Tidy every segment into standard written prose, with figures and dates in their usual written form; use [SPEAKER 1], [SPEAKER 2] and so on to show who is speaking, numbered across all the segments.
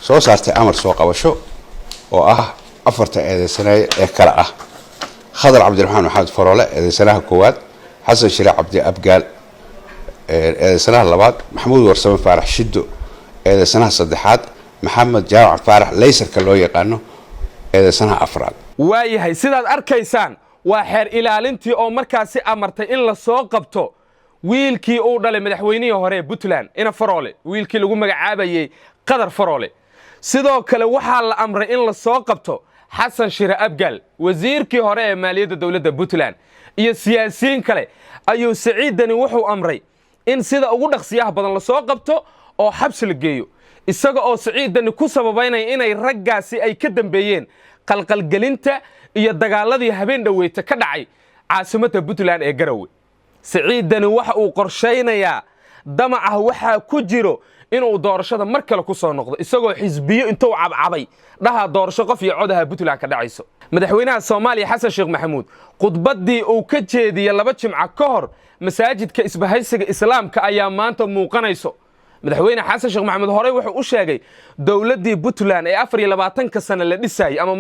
[SPEAKER 1] soo saartay amar soo qabasho oo ah afarta eedeysanaye ee kala ah Khadar Cabdiraxmaan Maxamed Faroole eedeysanaha koowaad Xasan Shire Cabdi Abgaal eedeysanaha labaad Maxamuud Warsame Faarax Shiddo eedeysanaha saddexaad Maxamed Jaamac Faarax Leysarka loo yaqaano eedeysanaha afraad
[SPEAKER 2] waayahay sidaad arkaysaan waa xeer ilaalintii oo markaasi amartay in la soo qabto wiilkii uu dhalay madaxweynihii hore Puntland ina Faroole wiilkii lagu magacaabayay Khadar Faroole sidoo kale waxaa la amray in la soo qabto Xasan Shire Abgaal wasiirkii hore ee maaliyadda dawladda Puntland iyo siyaasiyiin kale ayuu Saciidani wuxuu amray in sida ugu dhaqsiyaha badan la soo qabto oo xabsi la geeyo isaga oo Saciidani ku sababaynay inay raggaasi ay ka dambeeyeen qalqalgelinta iyo dagaaladii habeen dhaweeyta ka dhacay caasimadda Puntland ee Garowe Saciidani waxa uu qorsheynayaa damaca waxa ku jiro inuu doorashada mar kale ku soo noqdo isagoo xisbiyo intuu cabcabay dhaha doorasho qof iyo codaha Puntland ka dhacayso madaxweynaha Soomaaliya Xasan Sheekh Maxamuud khudbadii uu ka jeediyay laba jimca ka hor masaajidka isbahaysiga islaamka ayaa maanta muuqanayso madaxweyne Xasan Sheekh Maxamuud hore wuxuu u sheegay dawladii Puntland ee 24 sano la dhisay ama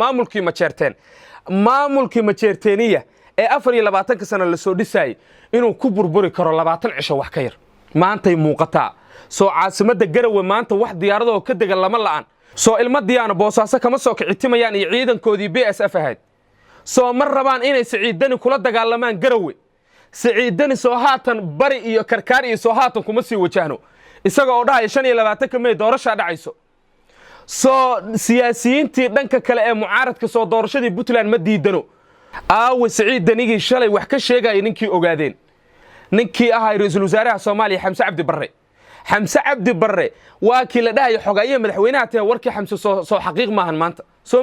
[SPEAKER 2] maamulkii majeerteeniya ee 24 sano la soo dhisay inuu ku burburi karo 20 cisho wax ka yar maantay muuqataa soo caasimadda Garowe maanta wax diyaarado ka degan lama la'aan soo ilma diyaana boosaaso kama soo kicitimayaan iyo ciidankoodii BSF ahayd soo mar rabaan inay Saciidani kula dagaalamaan Garowe Saciidani soo haatan bari iyo karkaar iyo soo haatan kuma sii wajahno isaga oo dhahay 25 May doorasho dhacayso soo siyaasiyiintii dhanka kale ee mucaaradka soo doorashadii Puntland ma diidano Saciidanigii shalay wax ka sheegay ninkii ogaadeen ninkii ahaa ra'iisul wasaaraha Soomaaliya Xamse Cabdi Barre waa kii la dhahay xogaye madaxweynaha taa warkii Xamse soo xaqiiq maahan maanta soo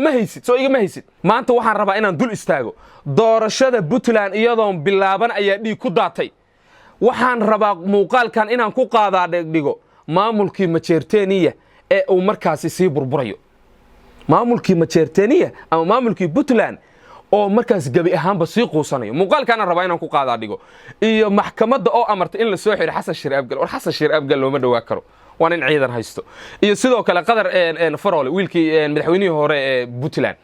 [SPEAKER 2] iga ma haysid maanta waxaan rabaa inaan dul istaago doorashada Puntland iyadoo bilaaban ayaa dhiig ku daatay waxaan rabaa muuqaalkan inaan ku qaadaa dhigo maamulkii majeerteeniya ee uu markaasi sii burburayo maamulkii majeerteeniya ama maamulkii Puntland oo markaas gabi ahaanba sii quusanayo muuqaalkan rabaa inaan ku qaadaa dhigo iyo maxkamadda oo amartay in la soo xiro Xasan Shire Abgaal Xasan Shire Abgaal looma dhawaa karo waan in ciidan haysto iyo sidoo kale Khadar Faroole wiilkii madaxweynihii hore ee Puntland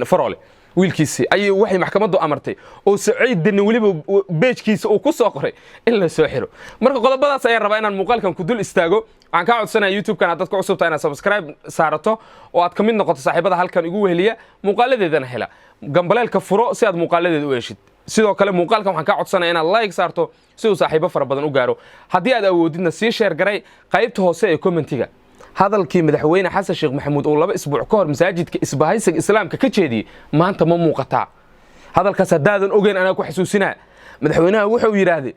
[SPEAKER 2] Faroole wiilkiisi ay waxay maxkamaddu amartay oo Saciidani waliba beejkiisa uu ku soo qoray in la soo xiro marka qodobadaas ayaan rabaa inaan muuqaalkan ku dul istaago aan ka codsanayaa YouTube-kan dadka cusub tahay inaad subscribe saarato oo aad ka mid noqoto saaxiibada halkan igu weheliya muuqaaladeedana hela gambaleelka furo si aad muuqaaladeeda u heshid sidoo kale muuqaalkan waxaan ka codsanayaa inaad like saarto si uu saaxiibo fara badan u gaaro haddii aad awoodidna sii share garay qaybta hoose ee commentiga hadalkii madaxweyne Xasan Sheekh Maxamuud oo 2 isbuuc ka hor masaajidka isbahaysiga islaamka ka jeediyay maanta ma muuqataa hadalkaas hadaadan ogeyn anaa ku xasuusinaa madaxweynaha wuxuu yiraahday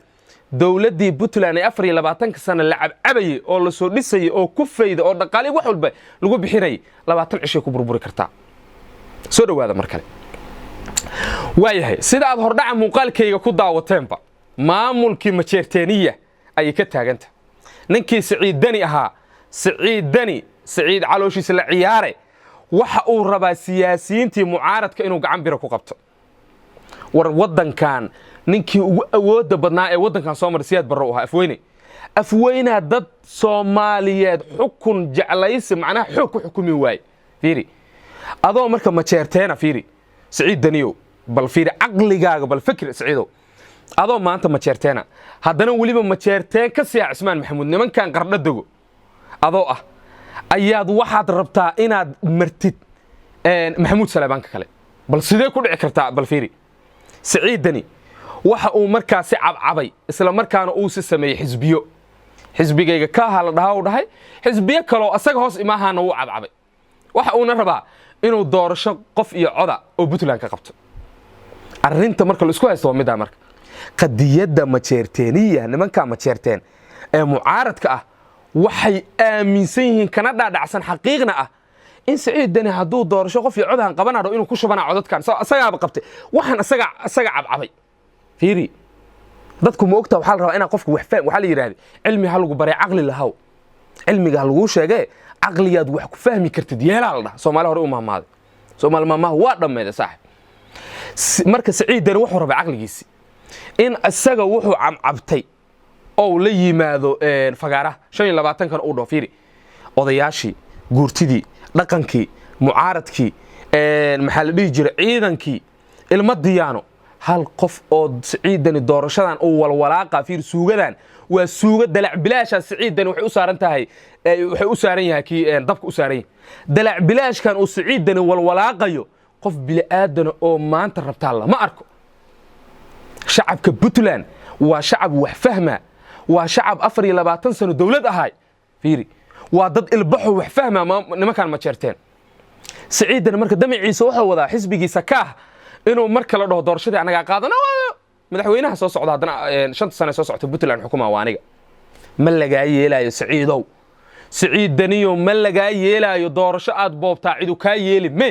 [SPEAKER 2] dawladii Puntland ee 24 sano la cabcabayay oo la soo dhisay oo ku fayda oo dhaqaale wax walba lagu bixiray 20 cisho ku burburi kartaa soo dhawaada mar kale waayahay sida aad hordhaca muuqaalkayga ku daawateenba maamulkii majeerteeniya ay ka taaganta ninkii Saciidani ahaa Saciid calooshiisa la ciyaare waxa uu rabaa siyaasiyiintii mucaaradka inuu gacan biro ku qabto war wadankan ninkii ugu awooda badnaa ee wadankan Soomaaliyeed barro u ahaa afweyna dad Soomaaliyeed xukun jeclaysi macnaha xog ku xukumi waay fiiri adoo marka majeerteena fiiri Saciidaniyo bal fiiri aqligaaga bal fikir Saciido adoo maanta majeerteena haddana waliba majeerteen ka sii Cismaan Maxamuud nimankan qardha dago adoo ah ayaad waxaad rabtaa inaad martid Maxamuud Salaabanka kale bal sidee ku dhici kartaa bal fiiri Saciidani waxa uu markaasi cabcabay isla markaana uu si sameeyay xisbigayga ka hala dhahay xisbiyo kale asaga hoos imaahana uu cabcabay waxa uu rabaa inuu doorasho qof iyo coda oo Puntland ka qabto arrinta marka la isku haysto midda marka qadiyada majeerteeniya nimanka majeerteen ee mucaaradka ah waxay aaminsan yihiin kana dhaadhacsan xaqiiqna ah in Saciidani hadduu doorasho qof iyo codahan qabanaado inuu ku shubana codadkan asagaaba qabtay waxaan asaga cabcabay fiiri dadku ma ogtaa waxa la rabaa inaa qofku wax fahmo waxa la yiraahdo cilmi hal lagu baray aqli lahaw cilmiga lagu sheegay aqliyaad wax ku fahmi kartid yeelaa la Soomaali hore u maamaaday Soomaali maamaha waa dhameeday saaxib marka Saciidani wuxuu rabaa aqligiisi in asaga wuxuu cabcabtay oo la yimaado fagaara 25 kan uu dhoo fiiri odayaashii guurtidii dhaqankii mucaaradkii maxaa la dhihi jiray ciidankii ilma diyaano hal qof oo siciidani doorashadan uu walwalaaqa fiir suugadan waa suuga dalac bilaasha siciidani waxay u saaran tahay waxay u saaran yahay kii dabka u saaran yahay dalac bilaashkan uu siciidani walwalaaqayo qof bili aadan oo maanta rabtaa lama arko shacabka Puntland waa shacab wax fahma waa shacab 24 sano dawlad ahay fiiri waa dad ilbaxo wax fahma nimankan ma jeerteen siciidana marka damaciisa waxa wadaa xisbigiisa ka inuu marka la dhaho doorashadii anaga qaadano madaxweynaha soo socda hadana 5 sano soo socota Puntland xukuma waa aniga ma laga yeelayo siciidow siciidaniyo ma laga yeelayo doorasho aad boobtaa cidu ka yeeli me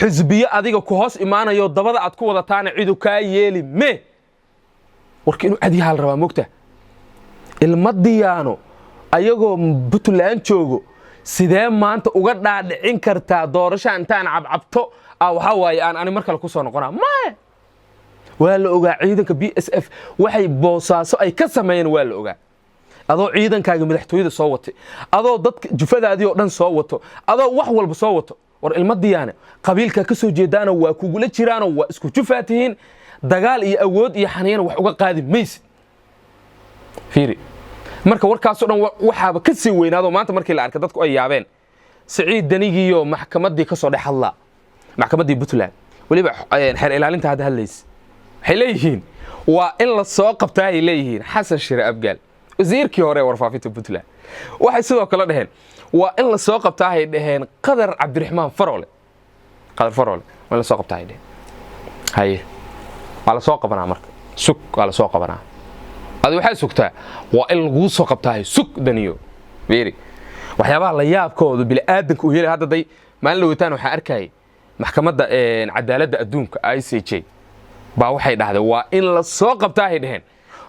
[SPEAKER 2] xisbiya adiga ku hoos imaanayo dabada aad ku wadataana cidu ka yeeli me warkiinu adi hal raba mogta ilma diyaano ayagoo Puntland joogo sidee maanta uga dhaadhicin kartaa doorasho intaan cabcabto waxa waaye aan markale ku soo noqonaa ma waa la ogaa ciidanka BSF waxay boosaaso ay ka sameeyeen waa la ogaa adoo ciidankaaga madaxtooyada soo watay adoo dadka jufadaadii oo dhan soo wato adoo wax walba soo wato war ilma diyaana qabiilka ka soo jeedaana waa kugula jiraan waa isku jufaatihiin dagaal iyo awood iyo xaniyana wax uga qaadi maysid fiiri marka warkaas oo dhan waxaaba ka sii weynaado maanta markii la arkay dadku ay yaabeen siciid danigiyo maxkamadii ka soo dhaxalla maxkamadii Puntland waliba xeer ilaalinta hadda hadlays waxay leeyihiin waa in la soo qabtaa ay leeyihiin xasan shire abgaal wasiirkii hore warfaafinta Puntland waxay sidoo kale dhaheen waa in la soo qabtaa ay dhaheen qadar cabdiraxmaan faroole waa la soo qabtaa ay dhaheen haye waa la soo qabanaa marka sug waa la soo qabanaa adi waxay sugtaa waa in lagu soo qabtaa sug daniyo beeri waxyaabaha la yaabkooda bil aadanka u yeelay hadda day maalin lootaan waxa arkay maxkamadda cadaaladda adduunka ICJ baa waxay dhahdeen waa in la soo qabtaa ay dhaheen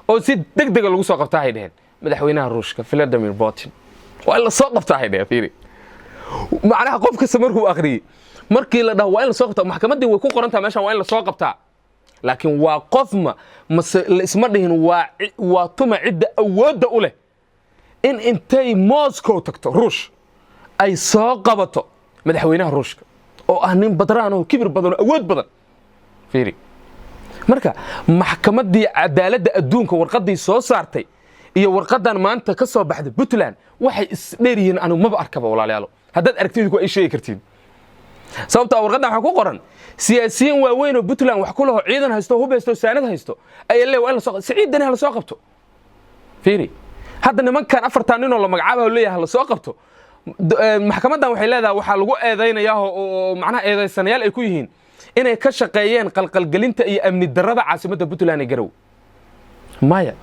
[SPEAKER 2] oo si degdeg lagu soo qabtaa ay dhaheen madaxweynaha Ruushka Vladimir Putin waa in la soo qabtaa ay dhaheen fiiri macnaha qofka samarku aqriyay markii la dhaho waa in la soo qabtaa maxkamadii way ku qorantaa meeshan waa in la soo qabtaa laakiin waa qof ma isma dhihin waa tuma cidda awoodda u leh in intay Moscow tagto Ruush ay soo qabato madaxweynaha Ruushka oo ah nin badraan oo kibir badan oo awood badan fiiri marka maxkamadii cadaaladda adduunka warqadii soo saartay iyo warqadan maanta ka soo baxday Puntland waxay isdheeriyiin anu ma arkaba walaalayaalo haddaad aragtid ku ay sheegi kartiin sababta warqadan waxa ku qoran siyaasiyiin waaweyn oo Puntland wax ku laho ciidan haysto hubeysto saanad haysto ay leeyahay la soo siciidani hal soo qabto fiiri hadda nimankan afartan nin oo la magacaabo leeyahay la soo qabto maxkamadan waxay leedahay waxa lagu eedeynayaa oo macnaha eedeysanayaal ay ku yihiin inay ka shaqeeyeen qalqalgelinta iyo amni darrada caasimadda Puntland ee Garowe maya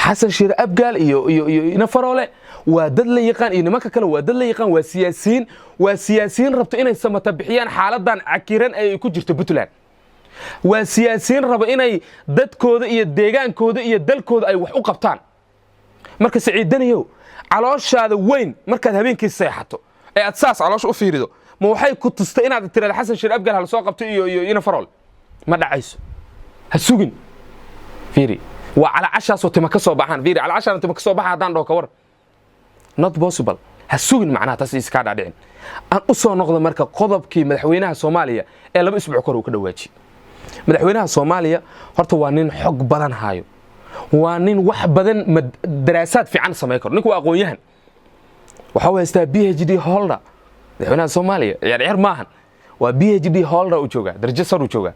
[SPEAKER 2] xasan shire abgaal iyo ina faroole waa dad la yaqaan iyo nimanka kale waa dad la yaqaan waa siyaasiyiin rabto inay samata bixiyaan xaaladan cakiran ay ku jirto Puntland waa siyaasiyiin raba inay dadkooda iyo deegaankooda iyo dalkooda ay wax u qabtaan marka siciidaniyo calooshaada weyn markaad habeenkii seexato ee aad saas caloosh u fiirido ma waxay ku tustay inaad tiraahdo xasan shire abgaal hal soo qabto iyo ina faroole ma dhacayso ha sugin fiiri waa ala cashaas oo tima ka soo baxaan fiiri ala cashaas tima ka soo baxaa hadaan dhaho ka war not possible ha sugin macnaha taas iska dhaadhicin aan u soo noqdo marka qodobkii madaxweynaha Soomaaliya ee 2 isbuuc kor uu ka dhawaajiyay madaxweynaha Soomaaliya horta waa nin xog badan hayo waa nin wax badan daraasaad fiican sameey karo ninku aqoon yahan waxa uu haystaa PhD holder madaxweynaha Soomaaliya yar maahan waa PhD holder uu jooga darajo sare uu jooga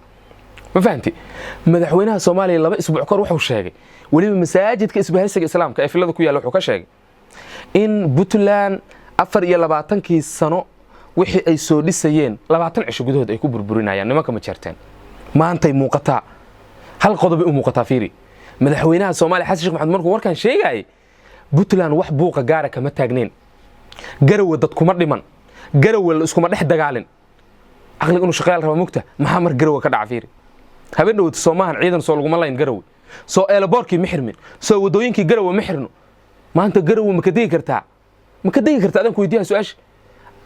[SPEAKER 2] ma fahanti madaxweynaha Soomaaliya 2 isbuuc kor wuxuu sheegay waliba masaajidka isbahaysiga islaamka ee filada ku yaala wuxuu ka sheegay in Puntland 24 sano wixii ay soo dhisayeen 20 cisho gudahood ay ku burburinayaan nimanka ma jeerteen maantay muuqataa hal qodob u muuqataa fiiri madaxweynaha Soomaaliya Xasan Sheekh Maxamed markuu warkan sheegay Puntland wax buuqa gaara kama taagneyn Garowe dad kuma dhiman Garowe la isku ma dhex dagaalin aqliga inuu shaqeeyal raba mugta maxaa mar Garowe ka dhaca fiiri habeen dhawt Soomahan ciidan soo lagu malayn Garowe soo eelaboorkii ma xirmin soo wadooyinkii Garowe ma xirno maanta Garowe ma ka digi kartaa adan ku weydiiyaa su'aash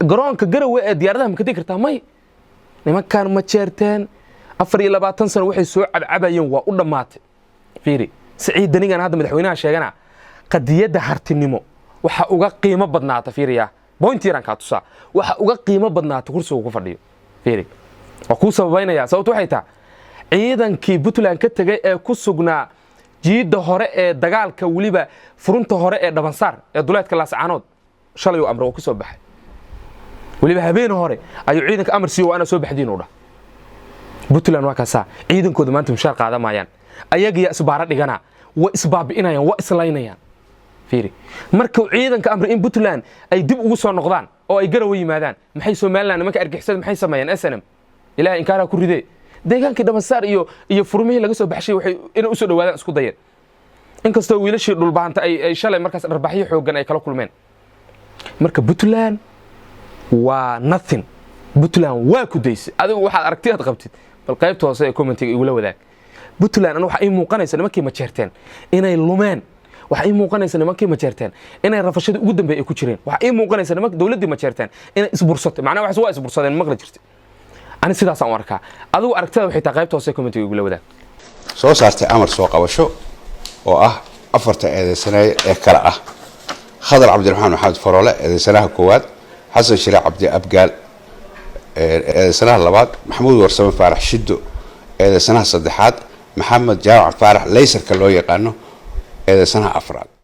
[SPEAKER 2] garoonka Garowe ee diyaaradaha ma ka digi kartaa may nimankan ma jeerteen 24 sano waxay soo cadcabayeen waa u dhamaatay fiiri siciidanigan hadda madaxweynaha sheegana qadiyada hartinimo waxa uga qiimo badnaata fiiriya بوينت يران كاتوسا waxa uga qiimo badnaata kursiga uu ku fadhiyo fiiri waa ku sababaynaya sababtu waxay tahay ciidankii Puntland ka tagay ee ku sugnaa jiida hore ee dagaalka waliba furunta hore ee Dhabansaar ee duleedka Laascaanood shalay uu amro ku soo baxay waliba habeen hore ayuu ciidanka amar siiyo ana soo baxdiin u dhax Puntland waa kaasa ciidankooda maanta mushaar qaadamayaan ayaga isbaara dhigana waa isbaabiinayaan waa islaynayaan fiiri marka ciidanka amr in Puntland ay dib ugu soo noqdaan oo ay Garowe yimaadaan maxay Soomaaliland marka argixisada maxay sameeyaan SNM ilaa in kaara ku riday deegaankii Dhabansaar iyo furmihii laga soo baxshay waxay in u soo dhawaadaan isku dayeen inkastoo wiilashii dhulbaanta ay shalay markaas darbaxyo xoogan ay kala kulmeen marka Puntland waa nothing Puntland waa ku daysay adigu waxaad aragtiyaad qabtid bal qaybta hoose ee commentiga igula wadaag Puntland waxa ay muuqanaysaa nimankii ma jeerteen inay lumeen waxa ay muuqanaysaa nimankii ma jeerteen inay rafashada ugu dambeeyay ku jireen waxa ay muuqanaysaa nimankii dawladda ma jeerteen inay isbursatay macnaheedu waxa waa isbursadeen maqla jirtay ani sidaas aan arkaa adigu aragtida waxay tahay qaybta hoose ee commentiga igula wadaag
[SPEAKER 1] soo saartay amar soo qabasho oo ah afarta eedeysanaye ee kala ah Khadar Cabdiraxmaan Maxamed Faroole eedeysanaha koowaad Xasan Shariic Cabdi Abgaal eedeysanaha labaad Maxamuud Warsame Faarax Shiddo eedeysanaha saddexaad Maxamed Jaamac Faarax Leysarka loo yaqaano eedeysanaha afraad